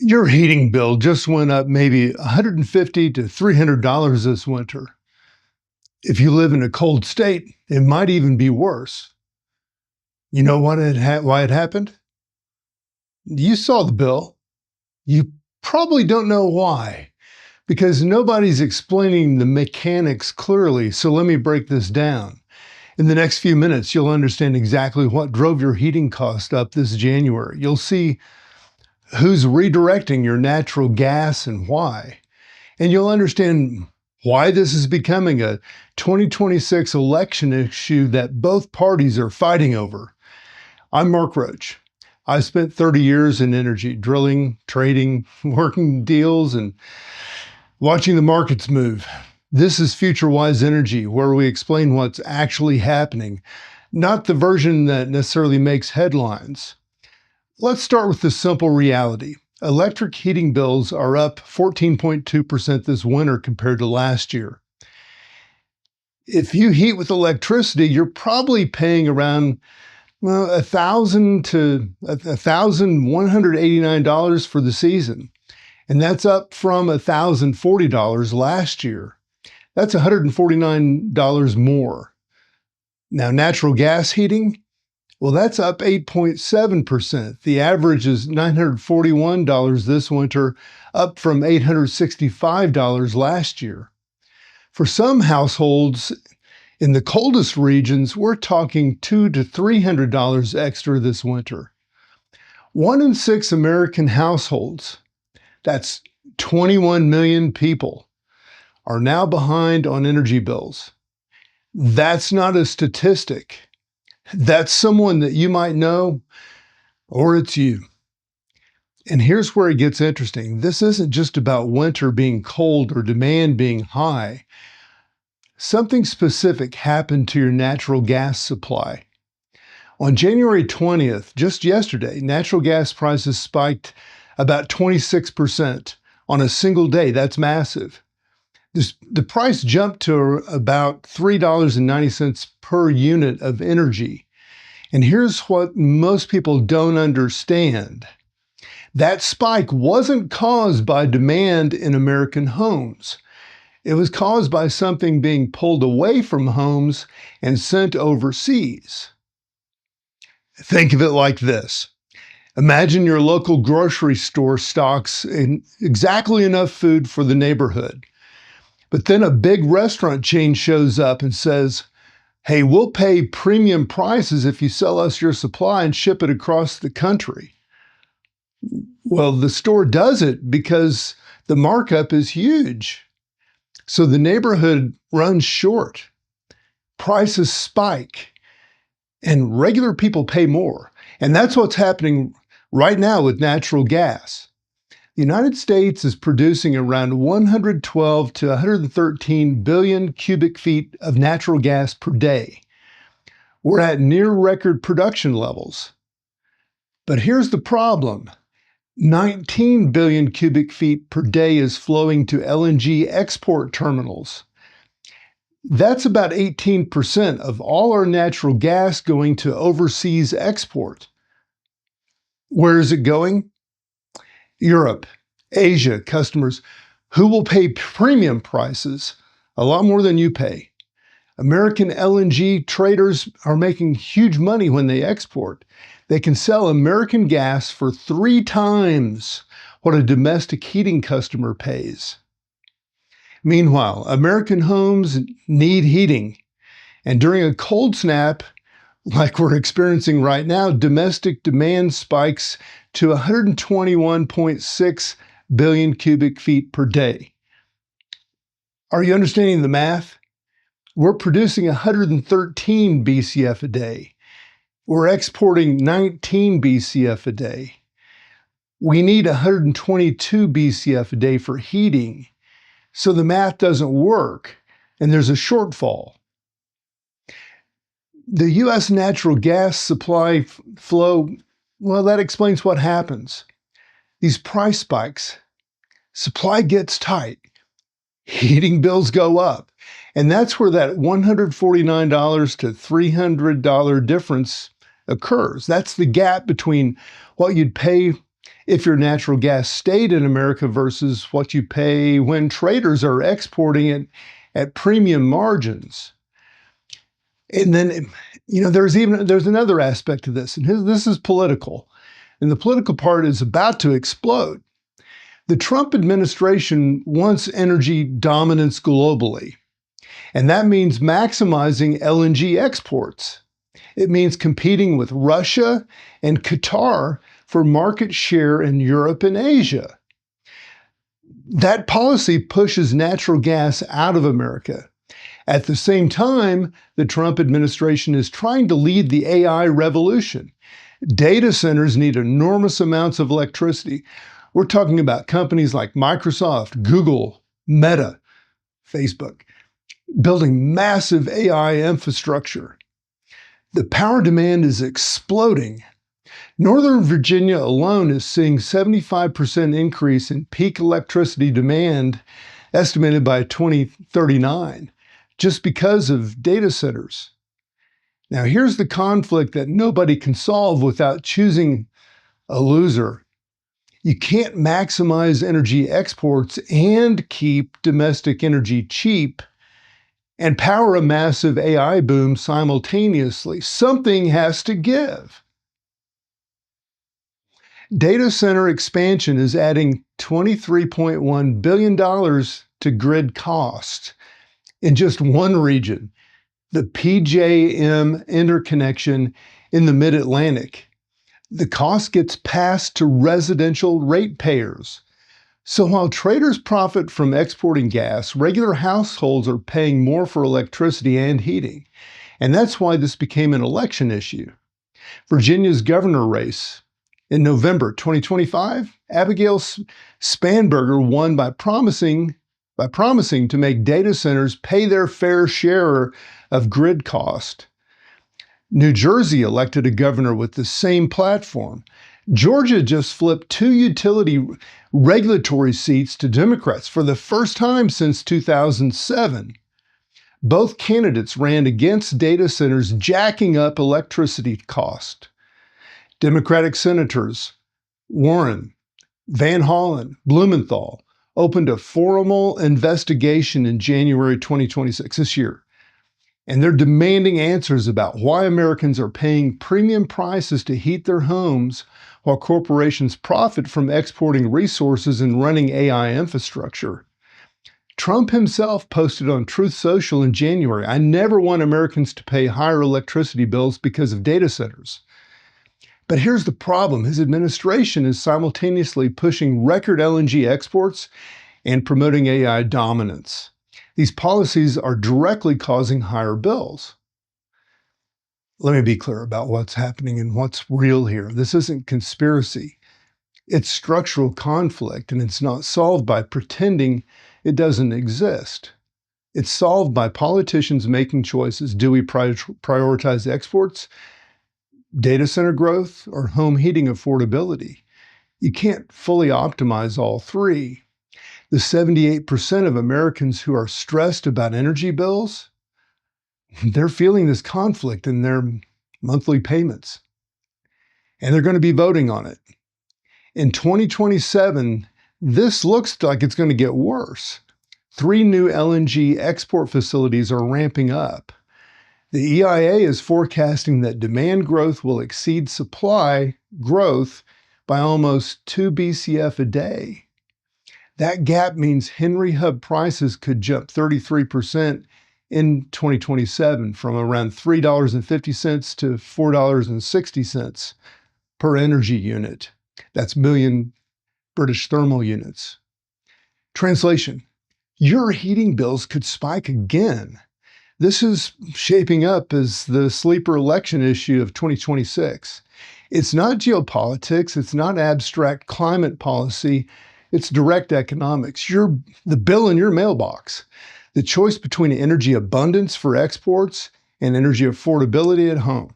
Your heating bill just went up maybe $150 to $300 this winter. If you live in a cold state, it might even be worse. You know why it happened? You saw the bill. You probably don't know why, because nobody's explaining the mechanics clearly. So let me break this down. In the next few minutes, you'll understand exactly what drove your heating cost up this January. You'll see who's redirecting your natural gas and why. And you'll understand why this is becoming a 2026 election issue that both parties are fighting over. I'm Mark Roach. I spent 30 years in energy, drilling, trading, working deals, and watching the markets move. This is FutureWise Energy, where we explain what's actually happening, not the version that necessarily makes headlines. Let's start with the simple reality. Electric heating bills are up 14.2% this winter compared to last year. If you heat with electricity, you're probably paying around $1,000 to $1,189 for the season. And that's up from $1,040 last year. That's $149 more. Now, natural gas heating, well, that's up 8.7%. The average is $941 this winter, up from $865 last year. For some households in the coldest regions, we're talking $200 to $300 extra this winter. 1 in 6 American households, that's 21 million people, are now behind on energy bills. That's not a statistic. That's someone that you might know, or it's you. And here's where it gets interesting. This isn't just about winter being cold or demand being high. Something specific happened to your natural gas supply. On January 20th, just yesterday, natural gas prices spiked about 26% on a single day. That's massive. The price jumped to about $3.90 per unit of energy. And here's what most people don't understand. That spike wasn't caused by demand in American homes. It was caused by something being pulled away from homes and sent overseas. Think of it like this. Imagine your local grocery store stocks exactly enough food for the neighborhood. But then a big restaurant chain shows up and says, "Hey, we'll pay premium prices if you sell us your supply and ship it across the country." Well, the store does it because the markup is huge. So the neighborhood runs short. Prices spike, and regular people pay more. And that's what's happening right now with natural gas. The United States is producing around 112 to 113 billion cubic feet of natural gas per day. We're at near record production levels. But here's the problem. 19 billion cubic feet per day is flowing to LNG export terminals. That's about 18% of all our natural gas going to overseas export. Where is it going? Europe, Asia customers who will pay premium prices, a lot more than you pay. American LNG traders are making huge money when they export. They can sell American gas for 3 times what a domestic heating customer pays. Meanwhile, American homes need heating. And during a cold snap, like we're experiencing right now, domestic demand spikes to 121.6 billion cubic feet per day. Are you understanding the math? We're producing 113 BCF a day. We're exporting 19 BCF a day. We need 122 BCF a day for heating. So the math doesn't work, and there's a shortfall. The U.S. natural gas supply flow, well, that explains what happens. These price spikes, supply gets tight, heating bills go up, and that's where that $149 to $300 difference occurs. That's the gap between what you'd pay if your natural gas stayed in America versus what you pay when traders are exporting it at premium margins. And then, there's another aspect to this, and this is political. And the political part is about to explode. The Trump administration wants energy dominance globally, and that means maximizing LNG exports. It means competing with Russia and Qatar for market share in Europe and Asia. That policy pushes natural gas out of America. At the same time, the Trump administration is trying to lead the AI revolution. Data centers need enormous amounts of electricity. We're talking about companies like Microsoft, Google, Meta, Facebook, building massive AI infrastructure. The power demand is exploding. Northern Virginia alone is seeing 75% increase in peak electricity demand, estimated by 2039, just because of data centers. Now, here's the conflict that nobody can solve without choosing a loser. You can't maximize energy exports and keep domestic energy cheap and power a massive AI boom simultaneously. Something has to give. Data center expansion is adding $23.1 billion to grid costs in just one region, the PJM interconnection in the Mid-Atlantic. The cost gets passed to residential ratepayers. So while traders profit from exporting gas, regular households are paying more for electricity and heating. And that's why this became an election issue. Virginia's governor race in November 2025, Abigail Spanberger won by promising to make data centers pay their fair share of grid cost. New Jersey elected a governor with the same platform. Georgia just flipped 2 utility regulatory seats to Democrats for the first time since 2007. Both candidates ran against data centers jacking up electricity cost. Democratic senators Warren, Van Hollen, Blumenthal opened a formal investigation in January 2026, this year. And they're demanding answers about why Americans are paying premium prices to heat their homes while corporations profit from exporting resources and running AI infrastructure. Trump himself posted on Truth Social in January, "I never want Americans to pay higher electricity bills because of data centers." But here's the problem. His administration is simultaneously pushing record LNG exports and promoting AI dominance. These policies are directly causing higher bills. Let me be clear about what's happening and what's real here. This isn't conspiracy. It's structural conflict, and it's not solved by pretending it doesn't exist. It's solved by politicians making choices. Do we prioritize exports, data center growth, or home heating affordability? You can't fully optimize all three. The 78% of Americans who are stressed about energy bills, they're feeling this conflict in their monthly payments. And they're going to be voting on it. In 2027, this looks like it's going to get worse. 3 new LNG export facilities are ramping up. The EIA is forecasting that demand growth will exceed supply growth by almost 2 BCF a day. That gap means Henry Hub prices could jump 33% in 2027 from around $3.50 to $4.60 per energy unit. That's million British thermal units. Translation: your heating bills could spike again. This is shaping up as the sleeper election issue of 2026. It's not geopolitics, it's not abstract climate policy, it's direct economics. The bill in your mailbox. The choice between energy abundance for exports and energy affordability at home.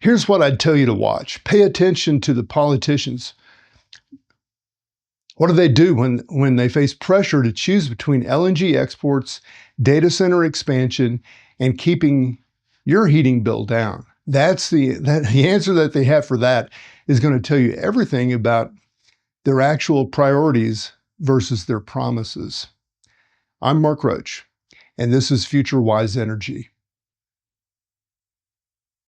Here's what I'd tell you to watch. Pay attention to the politicians. What do they do when they face pressure to choose between LNG exports, data center expansion, and keeping your heating bill down? The answer that they have for that is going to tell you everything about their actual priorities versus their promises. I'm Mark Roach, and this is Future Wise Energy.